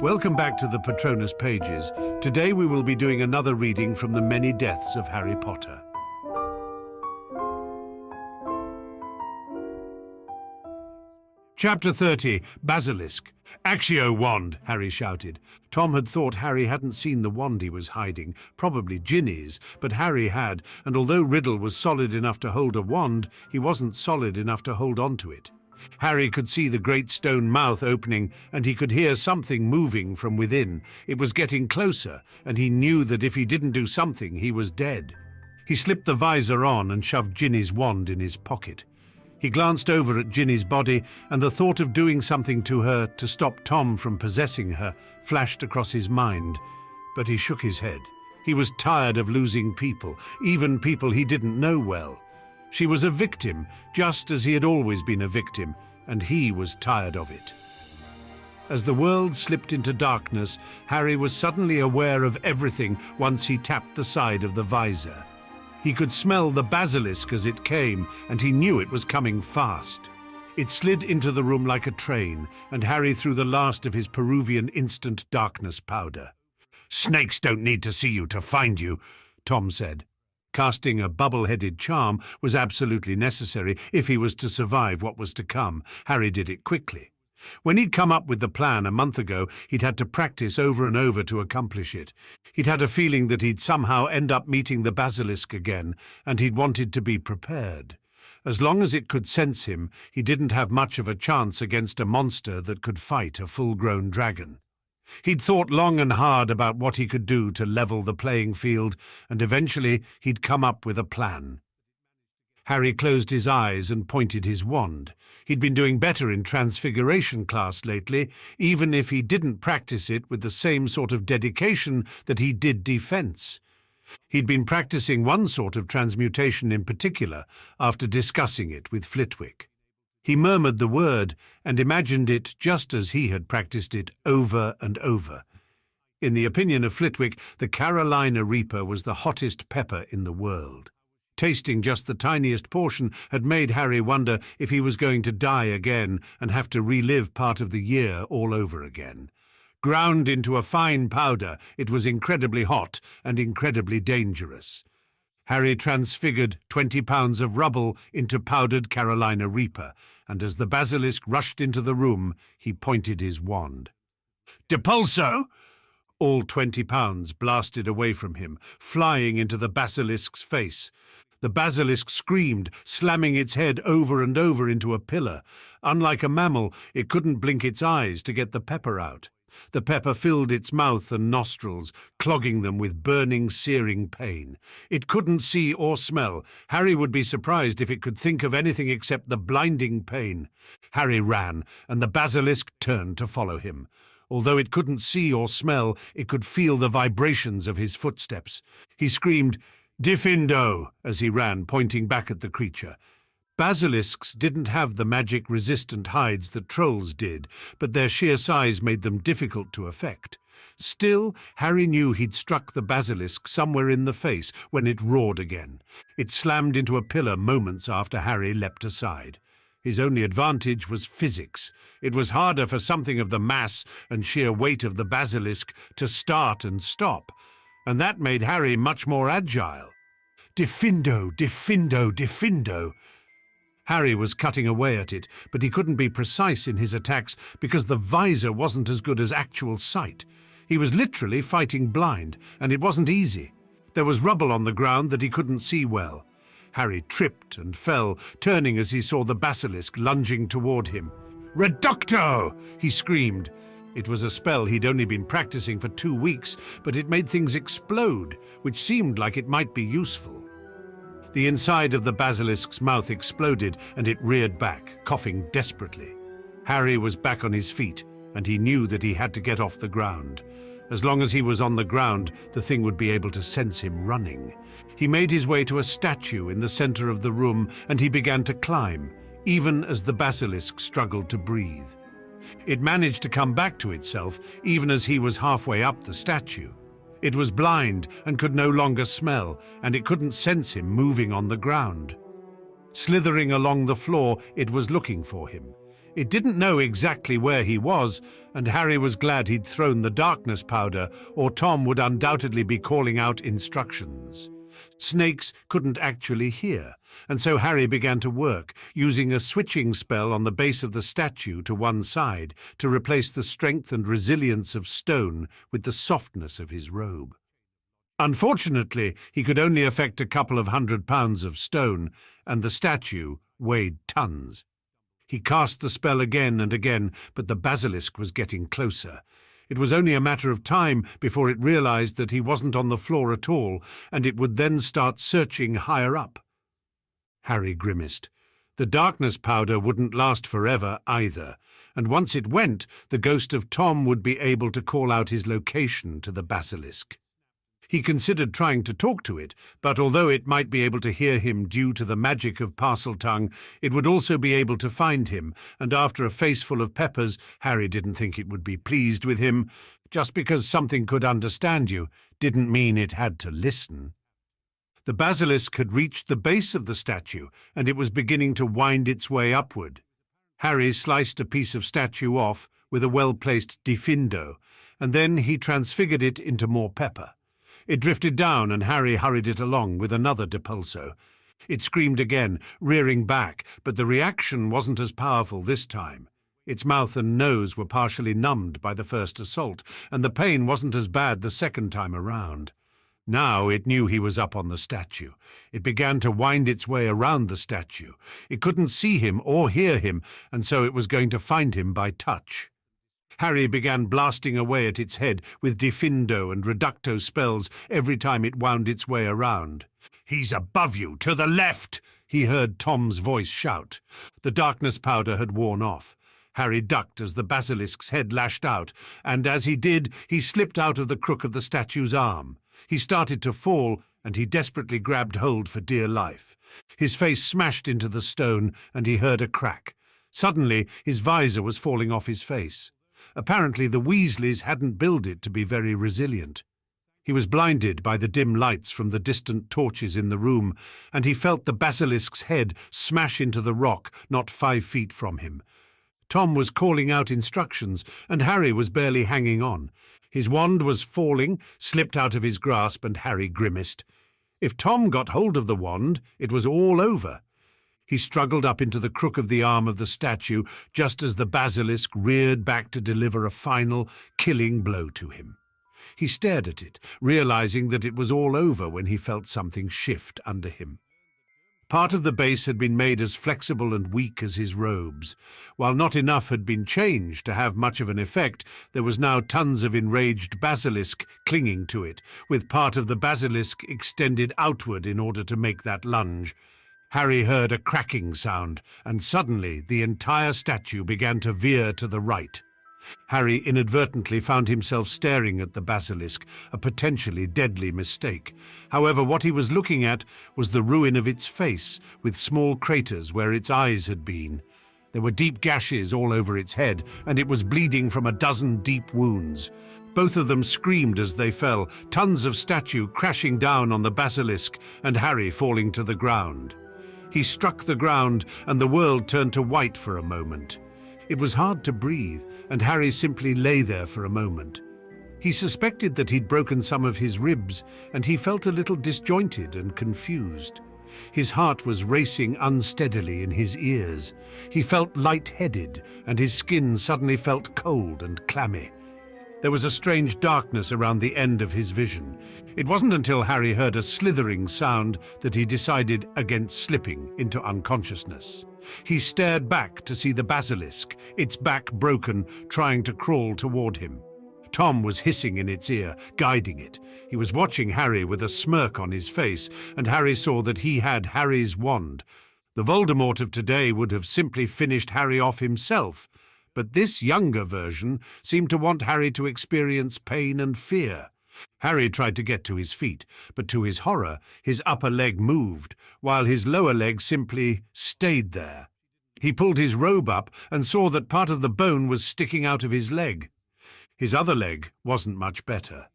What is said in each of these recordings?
Welcome back to the Patronus Pages. Today we will be doing another reading from the Many Deaths of Harry Potter. Chapter 30, Basilisk. Accio wand, Harry shouted. Tom had thought Harry hadn't seen the wand he was hiding, probably Ginny's, but Harry had, and although Riddle was solid enough to hold a wand, he wasn't solid enough to hold onto it. Harry could see the great stone mouth opening, and he could hear something moving from within. It was getting closer, and he knew that if he didn't do something, he was dead. He slipped the visor on and shoved Ginny's wand in his pocket. He glanced over at Ginny's body, and the thought of doing something to her to stop Tom from possessing her flashed across his mind, but he shook his head. He was tired of losing people, even people he didn't know well. She was a victim, just as he had always been a victim, and he was tired of it. As the world slipped into darkness, Harry was suddenly aware of everything once he tapped the side of the visor. He could smell the basilisk as it came, and he knew it was coming fast. It slid into the room like a train, and Harry threw the last of his Peruvian instant darkness powder. "Snakes don't need to see you to find you," Tom said. Casting a bubble-headed charm was absolutely necessary if he was to survive what was to come. Harry did it quickly. When he'd come up with the plan a month ago, he'd had to practice over and over to accomplish it. He'd had a feeling that he'd somehow end up meeting the basilisk again, and he'd wanted to be prepared. As long as it could sense him, he didn't have much of a chance against a monster that could fight a full-grown dragon. He'd thought long and hard about what he could do to level the playing field, and eventually he'd come up with a plan. Harry closed his eyes and pointed his wand. He'd been doing better in Transfiguration class lately, even if he didn't practice it with the same sort of dedication that he did defense. He'd been practicing one sort of transmutation in particular after discussing it with Flitwick. He murmured the word and imagined it just as he had practiced it over and over. In the opinion of Flitwick, the Carolina Reaper was the hottest pepper in the world. Tasting just the tiniest portion had made Harry wonder if he was going to die again and have to relive part of the year all over again. Ground into a fine powder, it was incredibly hot and incredibly dangerous. Harry transfigured 20 pounds of rubble into powdered Carolina Reaper, and as the basilisk rushed into the room, he pointed his wand. "Depulso!" All 20 pounds blasted away from him, flying into the basilisk's face. The basilisk screamed, slamming its head over and over into a pillar. Unlike a mammal, it couldn't blink its eyes to get the pepper out. The pepper filled its mouth and nostrils, clogging them with burning, searing pain. It couldn't see or smell. Harry would be surprised if it could think of anything except the blinding pain. Harry ran, and the basilisk turned to follow him. Although it couldn't see or smell, it could feel the vibrations of his footsteps. He screamed, "Diffindo!" as he ran, pointing back at the creature. Basilisks didn't have the magic-resistant hides that trolls did, but their sheer size made them difficult to affect. Still, Harry knew he'd struck the basilisk somewhere in the face when it roared again. It slammed into a pillar moments after Harry leapt aside. His only advantage was physics. It was harder for something of the mass and sheer weight of the basilisk to start and stop, and that made Harry much more agile. Diffindo, diffindo, diffindo. Harry was cutting away at it, but he couldn't be precise in his attacks because the visor wasn't as good as actual sight. He was literally fighting blind, and it wasn't easy. There was rubble on the ground that he couldn't see well. Harry tripped and fell, turning as he saw the basilisk lunging toward him. "Reducto!" he screamed. It was a spell he'd only been practicing for 2 weeks, but it made things explode, which seemed like it might be useful. The inside of the basilisk's mouth exploded, and it reared back, coughing desperately. Harry was back on his feet, and he knew that he had to get off the ground. As long as he was on the ground, the thing would be able to sense him running. He made his way to a statue in the center of the room, and he began to climb, even as the basilisk struggled to breathe. It managed to come back to itself, even as he was halfway up the statue. It was blind and could no longer smell, and it couldn't sense him moving on the ground. Slithering along the floor, it was looking for him. It didn't know exactly where he was, and Harry was glad he'd thrown the darkness powder, or Tom would undoubtedly be calling out instructions. Snakes couldn't actually hear, and so Harry began to work, using a switching spell on the base of the statue to one side to replace the strength and resilience of stone with the softness of his robe. Unfortunately, he could only affect a couple of 100 pounds of stone, and the statue weighed tons. He cast the spell again and again, but the basilisk was getting closer. It was only a matter of time before it realized that he wasn't on the floor at all, and it would then start searching higher up. Harry grimaced. The darkness powder wouldn't last forever either, and once it went, the ghost of Tom would be able to call out his location to the basilisk. He considered trying to talk to it, but although it might be able to hear him due to the magic of Parseltongue, it would also be able to find him, and after a face full of peppers, Harry didn't think it would be pleased with him. Just because something could understand you didn't mean it had to listen. The basilisk had reached the base of the statue, and it was beginning to wind its way upward. Harry sliced a piece of statue off with a well-placed diffindo, and then he transfigured it into more pepper. It drifted down, and Harry hurried it along with another depulso. It screamed again, rearing back, but the reaction wasn't as powerful this time. Its mouth and nose were partially numbed by the first assault, and the pain wasn't as bad the second time around. Now it knew he was up on the statue. It began to wind its way around the statue. It couldn't see him or hear him, and so it was going to find him by touch. Harry began blasting away at its head with diffindo and reducto spells every time it wound its way around. "He's above you, to the left!" he heard Tom's voice shout. The darkness powder had worn off. Harry ducked as the basilisk's head lashed out, and as he did, he slipped out of the crook of the statue's arm. He started to fall, and he desperately grabbed hold for dear life. His face smashed into the stone, and he heard a crack. Suddenly, his visor was falling off his face. Apparently, the Weasleys hadn't built it to be very resilient. He was blinded by the dim lights from the distant torches in the room, and he felt the basilisk's head smash into the rock not 5 feet from him. Tom was calling out instructions, and Harry was barely hanging on. His wand was falling, slipped out of his grasp, and Harry grimaced. If Tom got hold of the wand, it was all over. He struggled up into the crook of the arm of the statue just as the basilisk reared back to deliver a final, killing blow to him. He stared at it, realizing that it was all over when he felt something shift under him. Part of the base had been made as flexible and weak as his robes. While not enough had been changed to have much of an effect, there was now tons of enraged basilisk clinging to it, with part of the basilisk extended outward in order to make that lunge. Harry heard a cracking sound, and suddenly the entire statue began to veer to the right. Harry inadvertently found himself staring at the basilisk, a potentially deadly mistake. However, what he was looking at was the ruin of its face, with small craters where its eyes had been. There were deep gashes all over its head, and it was bleeding from a dozen deep wounds. Both of them screamed as they fell, tons of statue crashing down on the basilisk, and Harry falling to the ground. He struck the ground, and the world turned to white for a moment. It was hard to breathe, and Harry simply lay there for a moment. He suspected that he'd broken some of his ribs, and he felt a little disjointed and confused. His heart was racing unsteadily in his ears. He felt light-headed, and his skin suddenly felt cold and clammy. There was a strange darkness around the end of his vision. It wasn't until Harry heard a slithering sound that he decided against slipping into unconsciousness. He stared back to see the basilisk, its back broken, trying to crawl toward him. Tom was hissing in its ear, guiding it. He was watching Harry with a smirk on his face, and Harry saw that he had Harry's wand. The Voldemort of today would have simply finished Harry off himself, but this younger version seemed to want Harry to experience pain and fear. Harry tried to get to his feet, but to his horror, his upper leg moved, while his lower leg simply stayed there. He pulled his robe up and saw that part of the bone was sticking out of his leg. His other leg wasn't much better.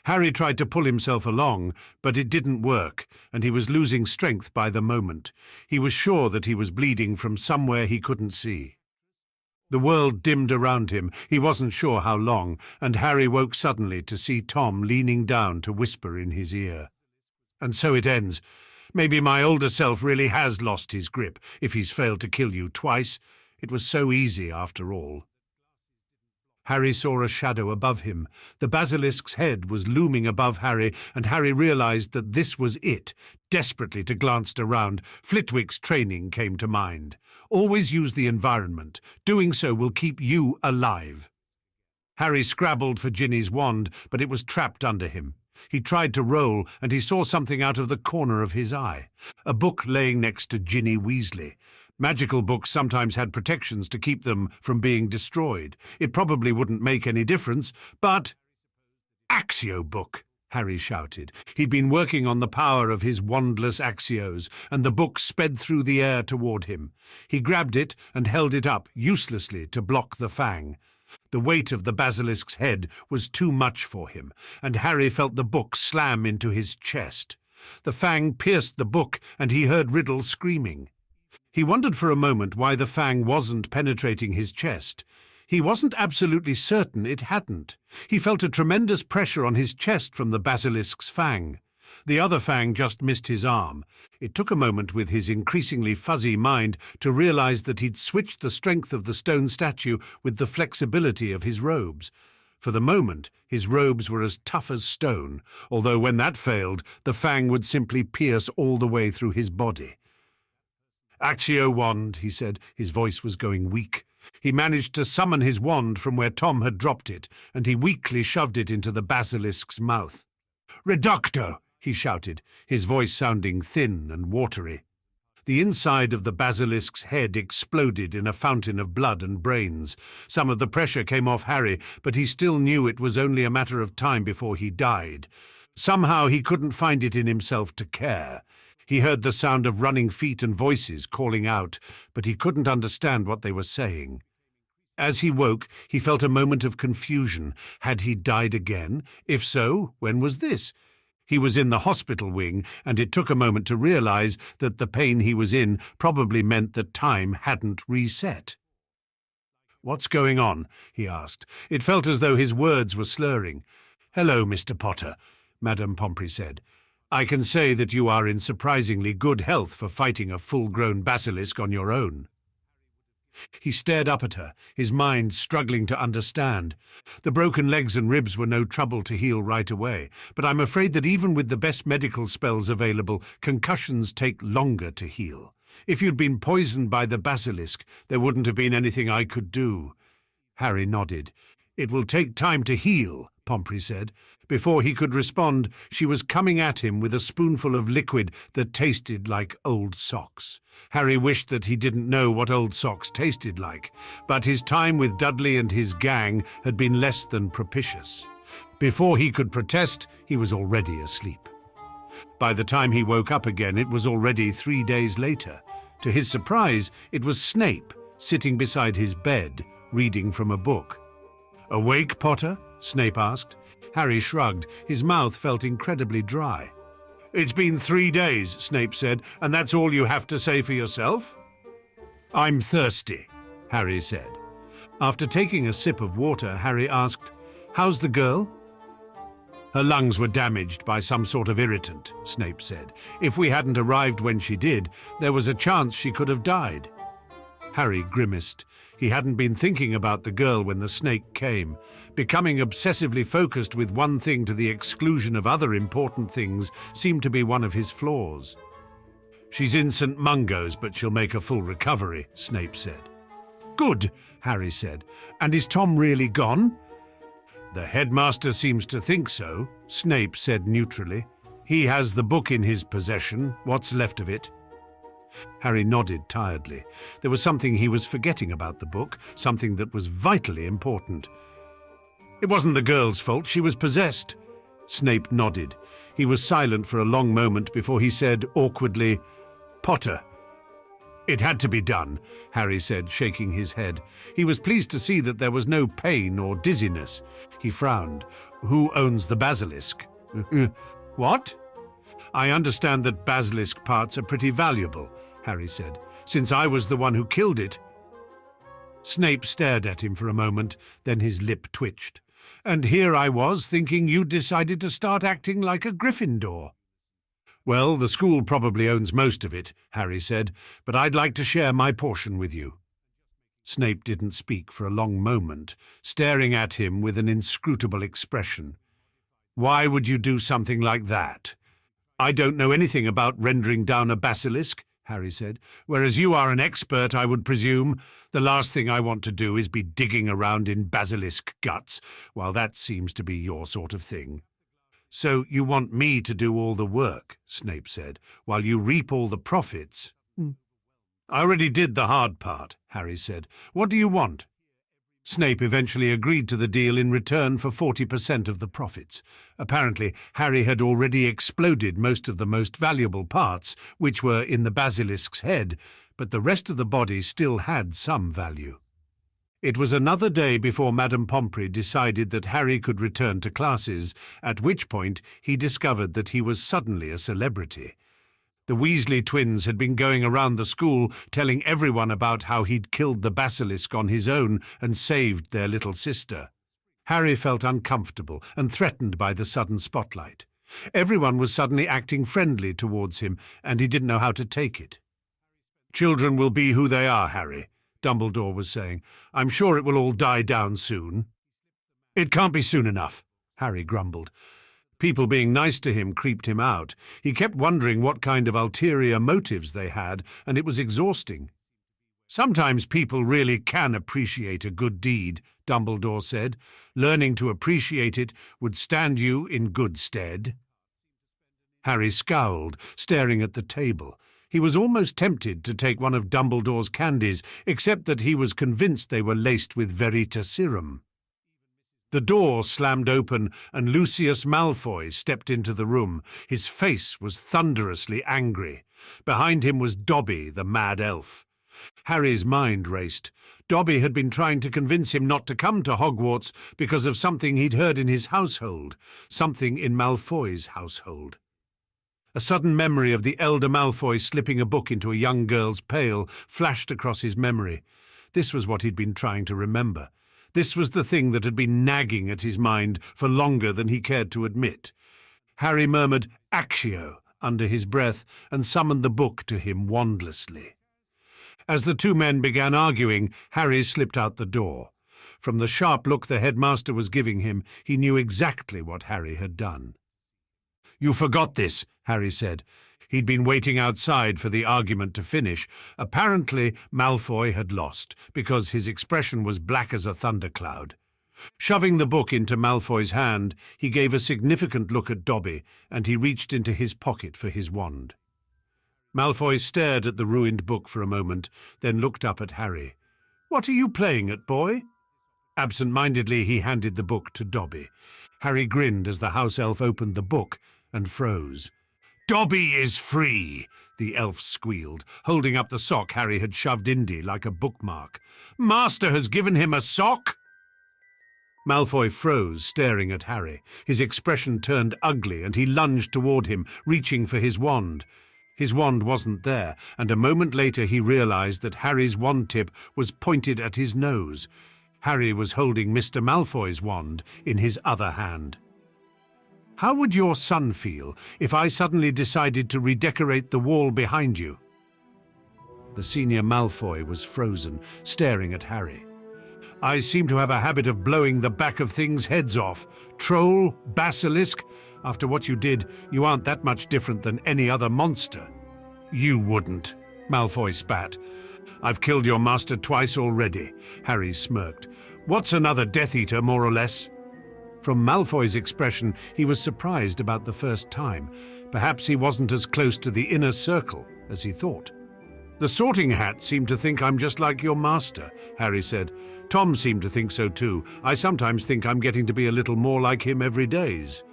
Harry tried to pull himself along, but it didn't work, and he was losing strength by the moment. He was sure that he was bleeding from somewhere he couldn't see. The world dimmed around him. He wasn't sure how long, and Harry woke suddenly to see Tom leaning down to whisper in his ear. "And so it ends. Maybe my older self really has lost his grip, if he's failed to kill you twice. It was so easy after all." Harry saw a shadow above him. The basilisk's head was looming above Harry, and Harry realized that this was it. Desperately to glanced around. Flitwick's training came to mind. Always use the environment. Doing so will keep you alive. Harry scrabbled for Ginny's wand, but it was trapped under him. He tried to roll, and he saw something out of the corner of his eye. A book laying next to Ginny Weasley. Magical books sometimes had protections to keep them from being destroyed. It probably wouldn't make any difference, but... "AudioBook!" Harry shouted. He'd been working on the power of his wandless Axios, and the book sped through the air toward him. He grabbed it and held it up, uselessly, to block the fang. The weight of the basilisk's head was too much for him, and Harry felt the book slam into his chest. The fang pierced the book, and he heard Riddle screaming. He wondered for a moment why the fang wasn't penetrating his chest. He wasn't absolutely certain it hadn't. He felt a tremendous pressure on his chest from the basilisk's fang. The other fang just missed his arm. It took a moment with his increasingly fuzzy mind to realize that he'd switched the strength of the stone statue with the flexibility of his robes. For the moment, his robes were as tough as stone, although when that failed, the fang would simply pierce all the way through his body. "Accio wand," he said. His voice was going weak. He managed to summon his wand from where Tom had dropped it, and he weakly shoved it into the basilisk's mouth. "Reducto!" he shouted, his voice sounding thin and watery. The inside of the basilisk's head exploded in a fountain of blood and brains. Some of the pressure came off Harry, but he still knew it was only a matter of time before he died. Somehow he couldn't find it in himself to care. He heard the sound of running feet and voices calling out, but he couldn't understand what they were saying. As he woke, he felt a moment of confusion. Had he died again? If so, when was this? He was in the hospital wing, and it took a moment to realize that the pain he was in probably meant that time hadn't reset. "What's going on?" he asked. It felt as though his words were slurring. "Hello, Mr. Potter," Madame Pomfrey said. "I can say that you are in surprisingly good health for fighting a full-grown basilisk on your own." He stared up at her, his mind struggling to understand. The broken legs and ribs were no trouble to heal right away, but I'm afraid that even with the best medical spells available, concussions take longer to heal. If you'd been poisoned by the basilisk, there wouldn't have been anything I could do. Harry nodded. "It will take time to heal," Pomfrey said. Before he could respond, she was coming at him with a spoonful of liquid that tasted like old socks. Harry wished that he didn't know what old socks tasted like, but his time with Dudley and his gang had been less than propitious. Before he could protest, he was already asleep. By the time he woke up again, it was already 3 days later. To his surprise, it was Snape, sitting beside his bed, reading from a book. "Awake, Potter?" Snape asked. Harry shrugged. His mouth felt incredibly dry. "It's been 3 days," Snape said, "and that's all you have to say for yourself?" "I'm thirsty," Harry said. After taking a sip of water, Harry asked, "How's the girl?" "Her lungs were damaged by some sort of irritant," Snape said. "If we hadn't arrived when she did, there was a chance she could have died." Harry grimaced. He hadn't been thinking about the girl when the snake came. Becoming obsessively focused with one thing to the exclusion of other important things seemed to be one of his flaws. "She's in St. Mungo's, but she'll make a full recovery," Snape said. "Good," Harry said. "And is Tom really gone?" "The headmaster seems to think so," Snape said neutrally. "He has the book in his possession, what's left of it." Harry nodded tiredly. There was something he was forgetting about the book, something that was vitally important. "It wasn't the girl's fault, she was possessed." Snape nodded. He was silent for a long moment before he said awkwardly, "Potter." "It had to be done," Harry said, shaking his head. He was pleased to see that there was no pain or dizziness. He frowned. "Who owns the basilisk?" "What?" "I understand that basilisk parts are pretty valuable," Harry said. "Since I was the one who killed it." Snape stared at him for a moment, then his lip twitched. "And here I was thinking you'd decided to start acting like a Gryffindor." "Well, the school probably owns most of it," Harry said, "but I'd like to share my portion with you." Snape didn't speak for a long moment, staring at him with an inscrutable expression. "Why would you do something like that?" "I don't know anything about rendering down a basilisk," Harry said, "whereas you are an expert, I would presume. The last thing I want to do is be digging around in basilisk guts, while that seems to be your sort of thing." "So you want me to do all the work," Snape said, "while you reap all the profits?" "I already did the hard part," Harry said. "What do you want?" Snape eventually agreed to the deal in return for 40% of the profits. Apparently, Harry had already exploded most of the most valuable parts, which were in the basilisk's head, but the rest of the body still had some value. It was another day before Madame Pomfrey decided that Harry could return to classes, at which point he discovered that he was suddenly a celebrity. The Weasley twins had been going around the school telling everyone about how he'd killed the basilisk on his own and saved their little sister. Harry felt uncomfortable and threatened by the sudden spotlight. Everyone was suddenly acting friendly towards him, and he didn't know how to take it. "Children will be who they are, Harry," Dumbledore was saying. "I'm sure it will all die down soon." "It can't be soon enough," Harry grumbled. People being nice to him creeped him out. He kept wondering what kind of ulterior motives they had, and it was exhausting. "Sometimes people really can appreciate a good deed," Dumbledore said. "Learning to appreciate it would stand you in good stead." Harry scowled, staring at the table. He was almost tempted to take one of Dumbledore's candies, except that he was convinced they were laced with veritaserum. The door slammed open and Lucius Malfoy stepped into the room. His face was thunderously angry. Behind him was Dobby, the mad elf. Harry's mind raced. Dobby had been trying to convince him not to come to Hogwarts because of something he'd heard in his household, something in Malfoy's household. A sudden memory of the elder Malfoy slipping a book into a young girl's pail flashed across his memory. This was what he'd been trying to remember. This was the thing that had been nagging at his mind for longer than he cared to admit. Harry murmured "Actio" under his breath and summoned the book to him wandlessly. As the two men began arguing, Harry slipped out the door. From the sharp look the headmaster was giving him, he knew exactly what Harry had done. "You forgot this," Harry said. He'd been waiting outside for the argument to finish. Apparently, Malfoy had lost, because his expression was black as a thundercloud. Shoving the book into Malfoy's hand, he gave a significant look at Dobby, and he reached into his pocket for his wand. Malfoy stared at the ruined book for a moment, then looked up at Harry. "What are you playing at, boy?" Absent-mindedly, he handed the book to Dobby. Harry grinned as the house elf opened the book and froze. "Dobby is free," the elf squealed, holding up the sock Harry had shoved Indy like a bookmark. "Master has given him a sock?" Malfoy froze, staring at Harry. His expression turned ugly, and he lunged toward him, reaching for his wand. His wand wasn't there, and a moment later he realized that Harry's wand tip was pointed at his nose. Harry was holding Mr. Malfoy's wand in his other hand. "How would your son feel if I suddenly decided to redecorate the wall behind you?" The senior Malfoy was frozen, staring at Harry. "I seem to have a habit of blowing the back of things' heads off. Troll, basilisk, after what you did, you aren't that much different than any other monster." "You wouldn't," Malfoy spat. "I've killed your master twice already," Harry smirked. "What's another Death Eater, more or less?" From Malfoy's expression, he was surprised about the first time. Perhaps he wasn't as close to the inner circle as he thought. "The Sorting Hat seemed to think I'm just like your master," Harry said. "Tom seemed to think so too. I sometimes think I'm getting to be a little more like him every days."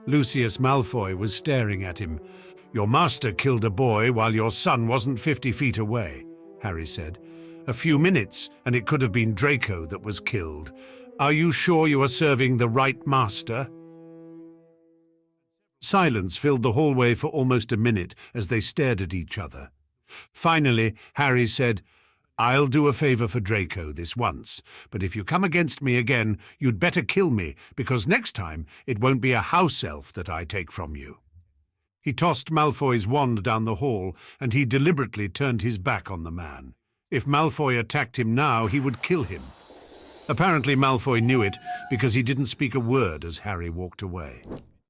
Lucius Malfoy was staring at him. "Your master killed a boy while your son wasn't 50 feet away," Harry said. "A few minutes, and it could have been Draco that was killed. Are you sure you are serving the right master?" Silence filled the hallway for almost a minute as they stared at each other. Finally, Harry said, I'll do a favor for Draco this once, but if you come against me again, you'd better kill me, because next time it won't be a house elf that I take from you." He tossed Malfoy's wand down the hall, and he deliberately turned his back on the man. If Malfoy attacked him now, he would kill him. Apparently Malfoy knew it, because he didn't speak a word as Harry walked away.